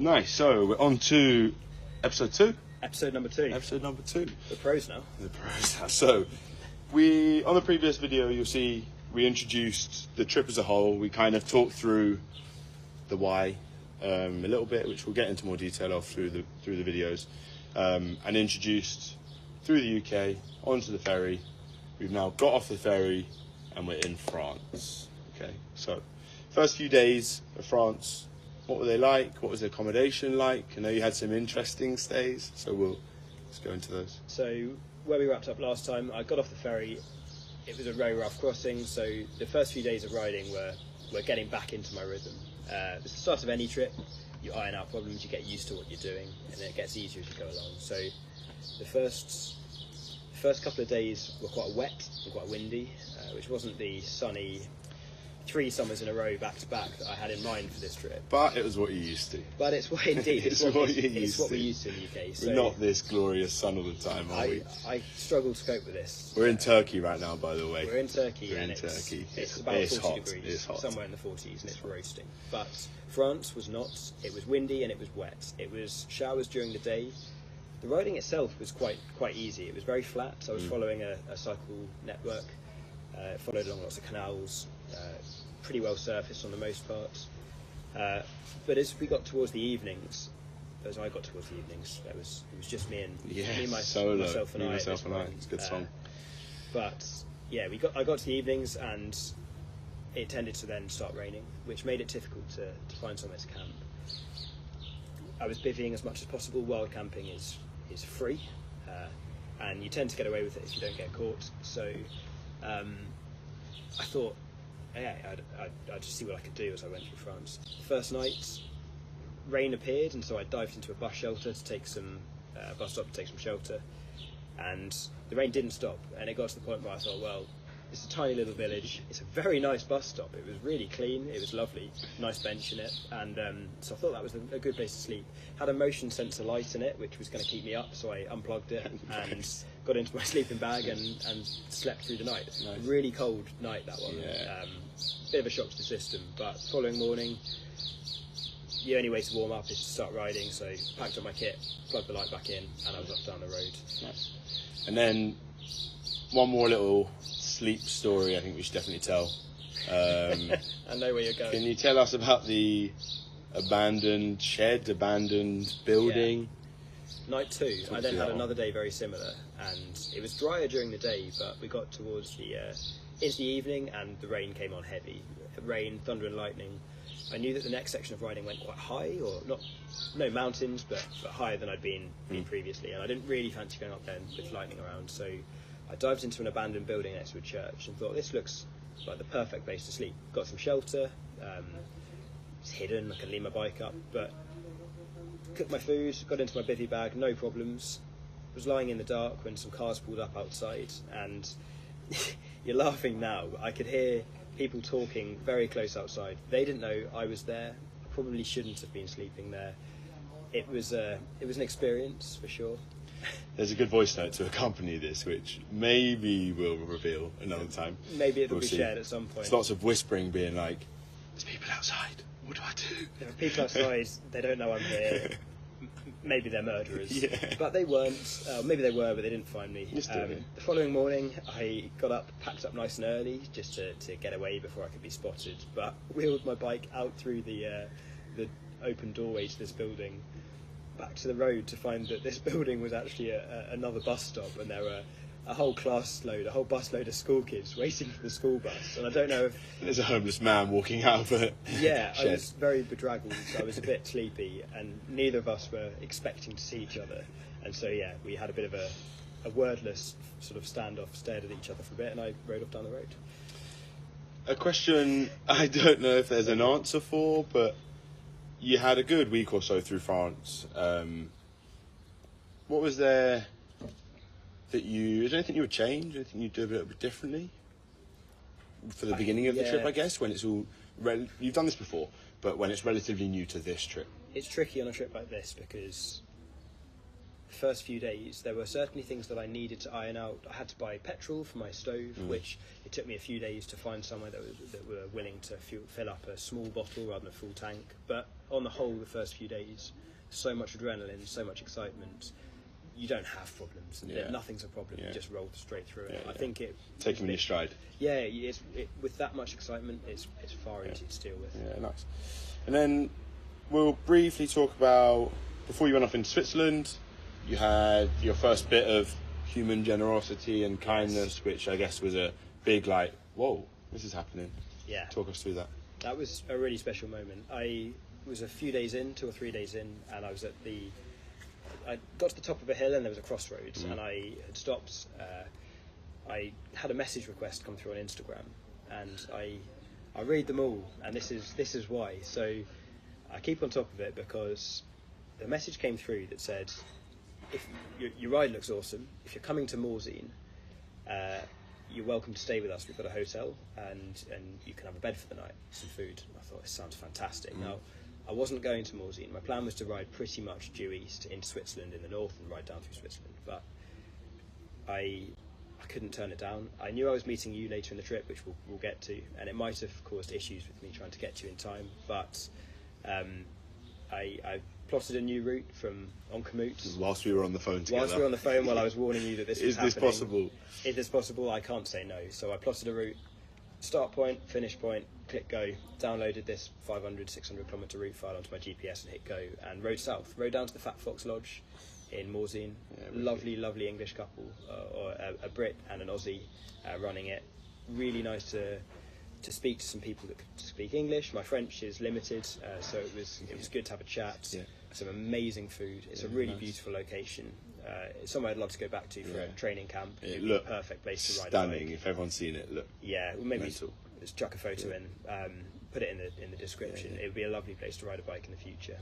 Nice. So we're on to episode 2. Episode number 2. Episode number 2. The pros now. The pros now. So on the previous video, you'll see we introduced the trip as a whole. We kind of talked through the why a little bit, which we'll get into more detail of through the videos, and introduced through the UK onto the ferry. We've now got off the ferry and we're in France. Okay, so first few days of France, what were they like? What was the accommodation like? I know you had some interesting stays, so let's go into those. So where we wrapped up last time, I got off the ferry. It was a very rough crossing, so the first few days of riding were getting back into my rhythm. It's the start of any trip. You iron out problems, you get used to what you're doing, and then it gets easier as you go along. So the first couple of days were quite wet and quite windy, which wasn't the sunny 3 summers in a row back to back that I had in mind for this trip. But it was what you're used to. But it's what indeed it's what we're used to in the UK. So we're not this glorious sun all the time, are we? I struggle to cope with this. We're in Turkey right now, by the way. We're in Turkey, It's about 40 hot. degrees, It's hot. somewhere in the 40s, and it's roasting. But France was not. It was windy and it was wet. It was showers during the day. The riding itself was quite easy. It was very flat. I was following a cycle network. Followed along lots of canals. Pretty well surfaced on the most part. But as we got towards the evenings, it was just me and myself and I. It's a good song. But yeah, I got to the evenings and it tended to then start raining, which made it difficult to find somewhere to camp. I was bivvying as much as possible. Wild camping is free, and you tend to get away with it if you don't get caught. So I thought, yeah, I'd just see what I could do as I went through France. The first night, rain appeared, and so I dived into a bus shelter to take some bus stop to take some shelter, and the rain didn't stop. And it got to the point where I thought, well, it's a tiny little village. It's a very nice bus stop. It was really clean. It was lovely. Nice bench in it, and so I thought that was a good place to sleep. Had a motion sensor light in it, which was going to keep me up, so I unplugged it and got into my sleeping bag and slept through the night. Nice. Really cold night, that one. Yeah. Bit of a shock to the system, but following morning, the only way to warm up is to start riding. So packed up my kit, plugged the light back in, and I was off down the road. Nice. And then one more little sleep story I think we should definitely tell. I know where you're going. Can you tell us about the abandoned building? Yeah. Night 2, I then had another day very similar, and it was drier during the day, but we got towards into the evening and the rain came on heavy. Rain, thunder and lightning. I knew that the next section of riding went quite high, or no mountains, but higher than I'd been previously, and I didn't really fancy going up there with lightning around, so I dived into an abandoned building next to a church and thought, this looks like the perfect place to sleep. Got some shelter, it's hidden, I can lean my bike up, but cooked my food, got into my bivvy bag, no problems. Was lying in the dark when some cars pulled up outside, and you're laughing now, I could hear people talking very close outside. They didn't know I was there. I probably shouldn't have been sleeping there. It was an experience for sure. There's a good voice note to accompany this, which maybe we'll reveal another time. Maybe it'll be shared at some point. There's lots of whispering being like, there's people outside, what do I do? There are people outside, they don't know I'm here. Maybe they're murderers. Yeah. But they weren't. Maybe they were, but they didn't find me. The following morning, I got up, packed up nice and early, just to get away before I could be spotted. But wheeled my bike out through the open doorway to this building, back to the road to find that this building was actually another bus stop, and there were a whole bus load of school kids waiting for the school bus. And I don't know if there's a homeless man walking out of it. Yeah, I was very bedraggled. I was a bit sleepy, and neither of us were expecting to see each other. And so yeah, we had a bit of a wordless sort of standoff, stared at each other for a bit, and I rode off down the road. A question I don't know if there's an answer for, but you had a good week or so through France. What was there that is there anything you would change? Anything you'd do a little bit differently for the beginning of the trip, I guess, when it's all you've done this before, but when it's relatively new to this trip? It's tricky on a trip like this because first few days, there were certainly things that I needed to iron out. I had to buy petrol for my stove, which it took me a few days to find somewhere that were willing to fill up a small bottle rather than a full tank. But on the whole, the first few days, so much adrenaline, so much excitement. You don't have problems. Nothing's a problem. You just roll straight through it. I think it take them in your stride. Yeah, with that much excitement, it's far easier to deal with. Yeah, nice. And then we'll briefly talk about, before you went off into Switzerland, you had your first bit of human generosity and kindness, which I guess was a big, like, whoa, this is happening. Yeah. Talk us through that. That was a really special moment. I was a few days in, 2 or 3 days in, and I was I got to the top of a hill and there was a crossroads, and I had stopped. I had a message request come through on Instagram, and I read them all, and this is why. So I keep on top of it because the message came through that said, if your ride looks awesome, if you're coming to Morzine, you're welcome to stay with us. We've got a hotel, and you can have a bed for the night, some food. I thought, this sounds fantastic. Now, I wasn't going to Morzine. My plan was to ride pretty much due east into Switzerland in the north and ride down through Switzerland, but I couldn't turn it down. I knew I was meeting you later in the trip, which we'll get to, and it might have caused issues with me trying to get to you in time, but I plotted a new route from Onkamut. Whilst we were on the phone together. Whilst we were on the phone, while I was warning you that this was happening. Is this possible? Is this possible? I can't say no. So I plotted a route, start point, finish point, click go, downloaded this 500, 600 kilometre route file onto my GPS and hit go, and rode south. Rode down to the Fat Fox Lodge in Morzine. Lovely English couple, or a Brit and an Aussie running it. Really nice to speak to some people that could speak English. My French is limited, so it was good to have a chat. Some amazing food. It's a really beautiful location. It's somewhere I'd love to go back to for a training camp. It looked a perfect place to ride. Stunning. If everyone's seen it, look. Yeah, well, maybe mental. Just chuck a photo in, put it in the description. It would be a lovely place to ride a bike in the future.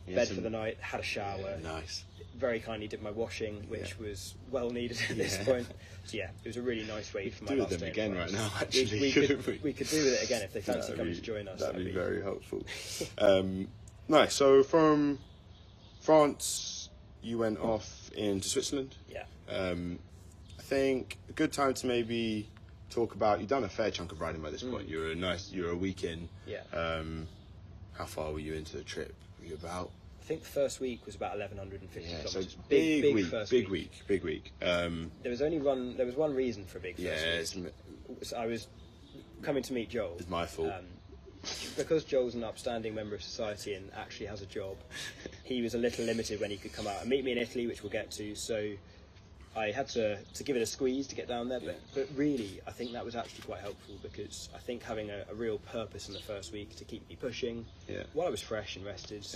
Bed for the night, had a shower. Nice. Very kindly did my washing, which was well needed at this point. So yeah, it was a really nice way for my last day. Do with them again right now, actually. We could do with it again if they fancy coming to join us. That'd be very helpful. Nice. So from France, you went off into Switzerland. Yeah. I think a good time to maybe talk about, you've done a fair chunk of riding by this point. You're a week in. Yeah. How far were you into the trip? Were you about? I think the first week was about 1,150 kilometres. So big week. There was one reason for a big first week. So I was coming to meet Joel. It's my fault. Because Joel's an upstanding member of society and actually has a job, he was a little limited when he could come out and meet me in Italy, which we'll get to. So I had to give it a squeeze to get down there, but really I think that was actually quite helpful, because I think having a real purpose in the first week to keep me pushing while I was fresh and rested,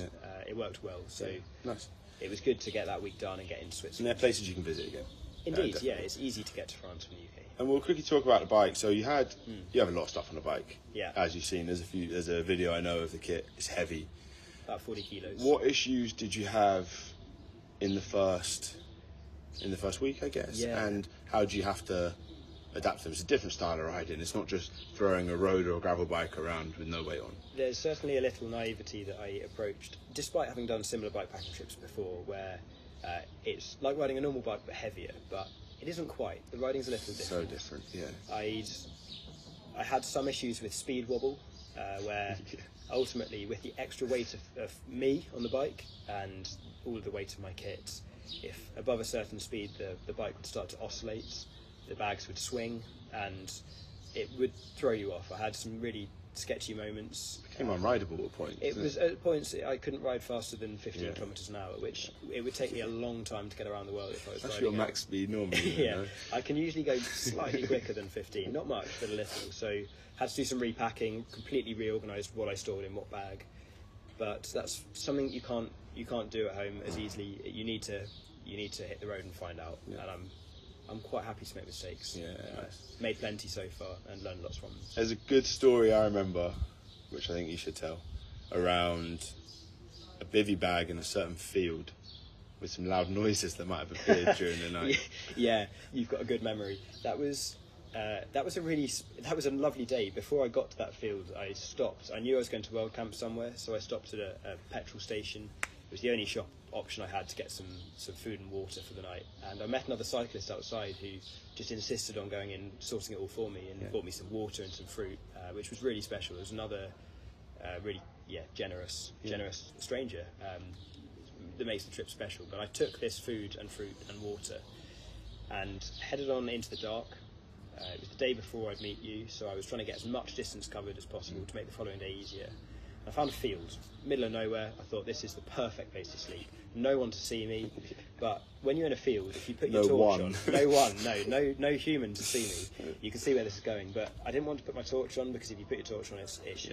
it worked well. So nice. It was good to get that week done and get into Switzerland. And there are places you can visit again. Indeed, it's easy to get to France from the UK. And we'll quickly talk about the bike. So you have a lot of stuff on the bike. Yeah. As you've seen, there's a video I know of the kit. It's heavy. About 40 kilos. What issues did you have in the first week, I guess? Yeah. And how do you have to adapt to them? It's a different style of riding. It's not just throwing a road or a gravel bike around with no weight on. There's certainly a little naivety that I approached, despite having done similar bikepacking trips before, where it's like riding a normal bike but heavier, but it isn't quite. The riding's a little different. So different, yeah. I had some issues with speed wobble, where ultimately, with the extra weight of me on the bike and all of the weight of my kit, if above a certain speed the bike would start to oscillate, the bags would swing, and it would throw you off. I had some really sketchy moments. It became unrideable at points. It was at points I couldn't ride faster than 15 kilometres an hour, which it would take me a long time to get around the world if I was That's riding. your max speed normally. Yeah, know? I can usually go slightly quicker than 15, not much, but a little. So had to do some repacking, completely reorganised what I stored in what bag. But that's something you can't do at home as easily. You need to hit the road and find out. And I'm quite happy to make mistakes. Yeah, nice. Made plenty so far and learned lots from them. There's a good story I remember, which I think you should tell, around a bivvy bag in a certain field with some loud noises that might have appeared during the night. Yeah, you've got a good memory. That was a lovely day. Before I got to that field, I stopped. I knew I was going to World Camp somewhere, so I stopped at a petrol station It was the only shop option I had to get some food and water for the night. And I met another cyclist outside who just insisted on going in, sorting it all for me, and bought me some water and some fruit, which was really special. It was another really generous stranger that makes the trip special. But I took this food and fruit and water and headed on into the dark. It was the day before I'd meet you, so I was trying to get as much distance covered as possible to make the following day easier. I found a field, middle of nowhere. I thought this is the perfect place to sleep. No one to see me, but when you're in a field, if you put your torch on, no human to see me. You can see where this is going, but I didn't want to put my torch on because if you put your torch on,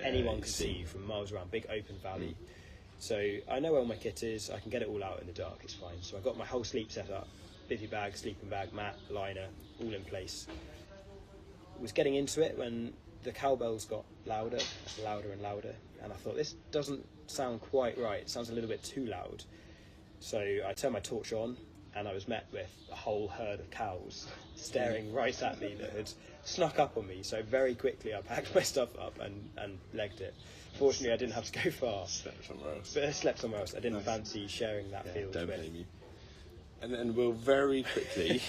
anyone can see you from miles around. Big open valley. So I know where all my kit is. I can get it all out in the dark. It's fine. So I got my whole sleep set up: bivy bag, sleeping bag, mat, liner, all in place. Was getting into it when the cowbells got louder and louder, and I thought, this doesn't sound quite right. It sounds a little bit too loud. So I turned my torch on, and I was met with a whole herd of cows staring right at me that had snuck up on me. So very quickly I packed my stuff up and legged it. Fortunately, I didn't have to go far. Slept somewhere else. But I slept somewhere else. I didn't fancy sharing that field. Don't blame you. And then we'll very quickly...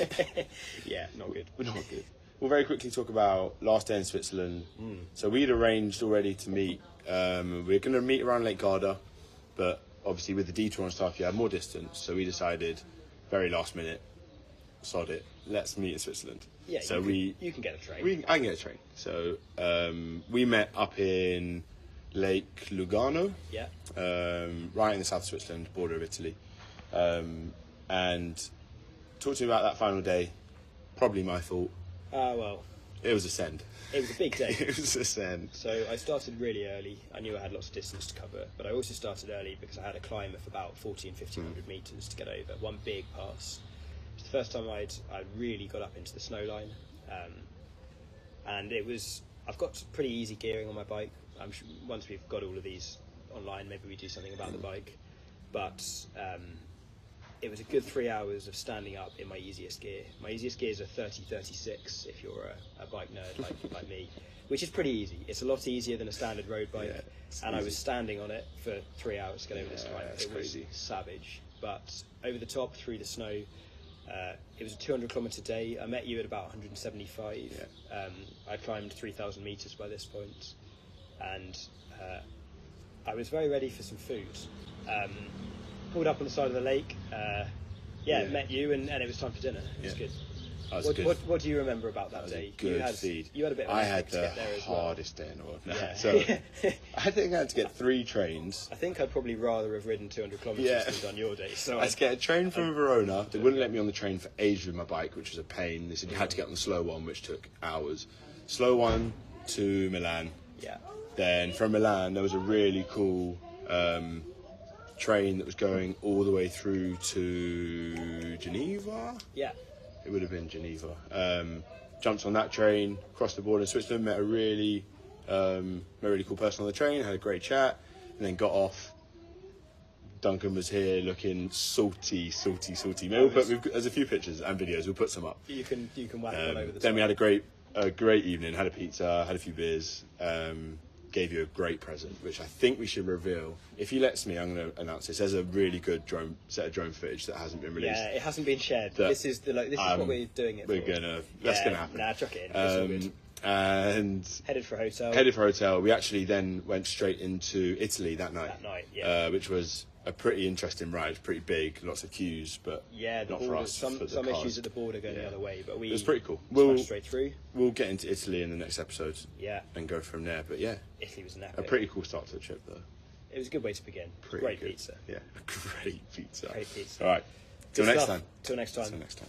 not good. Not good. We'll very quickly talk about last day in Switzerland. So we'd arranged already to meet. We're going to meet around Lake Garda, but obviously with the detour and stuff, you had more distance. So we decided, very last minute, sod it, let's meet in Switzerland. Yeah, so you can get a train. I can get a train. So we met up in Lake Lugano, right in the south of Switzerland, border of Italy, and talked to me about that final day. Probably my fault. Well, it was a send. It was a big day. It was a send. So I started really early. I knew I had lots of distance to cover, but I also started early because I had a climb of about 1,500 metres to get over, one big pass. It's the first time I really got up into the snow line, and I've got pretty easy gearing on my bike. I'm sure once we've got all of these online, maybe we do something about the bike, but it was a good 3 hours of standing up in my easiest gear. My easiest gear is a 30-36 if you're a bike nerd like me, which is pretty easy. It's a lot easier than a standard road bike, and I was standing on it for 3 hours to get over this climb. It was savage, but over the top through the snow. It was a 200-kilometre day. I met you at about 175. I climbed 3,000 metres by this point, and I was very ready for some food. Pulled up on the side of the lake, met you, and it was time for dinner. It was good. What do you remember about that day? Good feed. You had a bit of I had the hardest day in the world. So I think I had to get 3 trains. I think I'd probably rather have ridden 200 kilometres than done your day. So I had to get a train from Verona. They wouldn't let me on the train for ages with my bike, which was a pain. They said you had to get on the slow one, which took hours. Slow one to Milan. Yeah. Then from Milan, there was a really cool train that was going all the way through to Geneva. Yeah. It would have been Geneva. Jumped on that train, crossed the border in Switzerland, met a really cool person on the train, had a great chat, and then got off. Duncan was here looking salty. Maybe there's a few pictures and videos. We'll put some up. You can whack one over the top. Then we had a great evening. Had a pizza, had a few beers. Gave you a great present, which I think we should reveal. If he lets me, I'm going to announce this. There's a really good set of drone footage that hasn't been released. Yeah, it hasn't been shared. This is what we're doing it for. That's going to happen. Nah, chuck it in. It's all good. And headed for a hotel. We actually then went straight into Italy that night. Which was a pretty interesting ride. Pretty big, lots of queues, but not for us. Some issues at the border going the other way, but it was pretty cool. We'll straight through. We'll get into Italy in the next episode. And go from there. But Italy was an epic. A pretty cool start to the trip, though. It was a good way to begin. Great pizza. Yeah, great pizza. Great pizza. All right. Till next time. Till next time. Till next time.